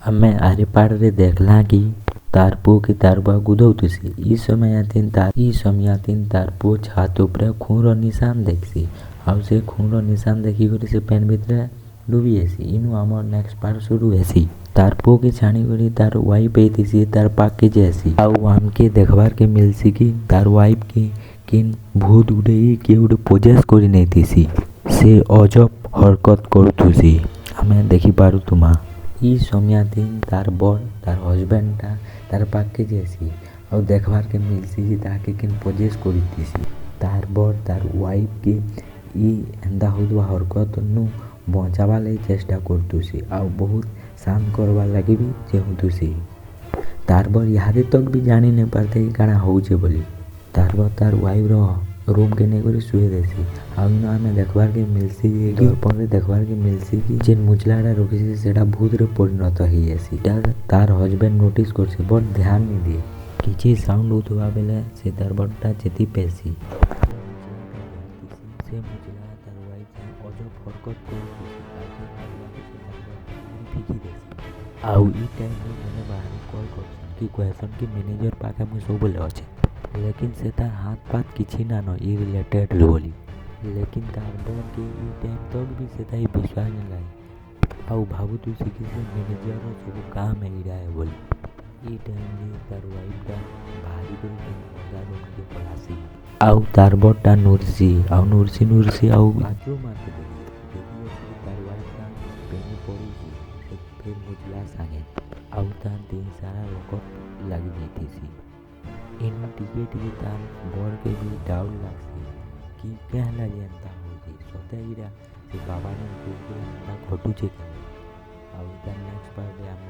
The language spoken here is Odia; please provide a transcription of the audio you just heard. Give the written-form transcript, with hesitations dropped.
ଆମେ ଆରିପାଡ଼ରେ ଦେଖଲା କି ତାର ପୁଅକେ ତାର ବୁଆ ଗୁଧଉଥିସି। ଇ ସମୟାତିନ୍ ତାର ପୁଅ ଛାତ ଉପରେ ଖୁଁର ନିଶାନ ଦେଖସି। ଆଉ ସେ ଖୁଁର ନିଶାନ ଦେଖିକରି ସେ ପେନ୍ ଭିତରେ ଡୁବି ଯାଇସି। ଇନୁ ଆମର ନେକ୍ସଟ ପାର୍ଟ शुरू ହେସି। ତାର ପୁଅକେ ଛାଣିକରି ତାର ୱାଇଫ ହେଇଥିସି ତାର ପାଖକେ ଯାଇସି। ଆଉ ଆମକେ ଦେଖବାର के मिलसी कि तार वाइफ के किन भूत गुटे किए गुटे पोजेस କରି ନେଇଥିସି। ସେ ଅଜବ ହରକତ କରୁଥିସି ଆମେ ଦେଖି ପାରୁଥୁମା। ଇ ସମୟାତିନ୍ ତାର ବड़ ତାର ହଜବେଣ୍ଡଟା ତାର ପାଖକେ ଯାଇସି। ଆଉ ଦେଖବାର के मिलसी कि ତାହାକେ କିନ୍ पोजेस କରିଥିସି। ତାର ବड़ ତାର ୱାଇଫ के ଇ ଏନ୍ତା ହଉଥିବା ହରକତ ନୁ ବଞ୍ଚାବା ଲାଗି ଚେଷ୍ଟା କରୁଥିସି। ଆଉ ବହୁତ ଶାନ୍ତ କରବାର ଲାଗି ବି ଚାହୁଁଥିସି। ତାର ବड़ ଇହାଦେ ତक ବି ଜାଣି ନାଇଁ ପାରତେ କି କାଣା ହଉଛେ ବୋଲି। ତାର ବड़ ତାର ୱାଇଫର रूमके ନେଇକରି ଶୁଏ ଦେସି। ଆଉ ଇନ ଆମେ ଦେଖବାର के मिलसी कि दर्पणରେ ଦେଖବାର के मिलसी कि ଯେନ୍ ମୁଚଲାଟା ରଖିସି ସେଟା ଭୂତରେ ପରିଣତ ହେଇଯାଇସି। ତାର ହଜବେଣ୍ଡ ନୋଟିସ୍ କରସି ବଟ୍ ଧ୍ୟାନ ନି ଦିଏ। କିଛି ସାଉଣ୍ଡ ହଉଥିବା ବେଲେ ସେ ଦରବଣଟା ଚେତି ପାଇସି। ସେ ମୁଚଲା ତାର ୱାଇଫ ଅଜବ ହରକତ କରୁଥିସି। ଫିକି ଦେସି। ଆଉ ଇ ଟାଇମରେ ଜଣେ ବାହାରୁ କଲ୍ କରସନ୍ କି କହେସନ୍ कि मैनेजर ପାଖେ ମୁଇଁ ସବୁବେଲେ ଅଛେ। लेकिन से तार हाथ पात किछि नान इ रिलेटेड बोली। लेकिन तार बड़के इ टाइम तक भी से ताई विश्वास नहीं लाई। आउ भाबुथुसी कि से मैनेजर सब काम एइरा है बोली। इ टाइम रे तार वाइफटा भारी कर अगा रूमके पलासी। आउ तार बड़टा नुरसी आउ नुरसी आउ बाथरूम आके देखि तार वाइफटा पेनी पड़ुसी से फिर मुचला सागे। आउ तार देह सारा रकत लागी जाइथिसी। इनु टिके टिके तार बड़ के भी डाउट लागसी कि क्या लगे एंता होची सते इरा से बाबा ने एंता घटुचे। आउ तार नेक्स्ट पार्ट रे हम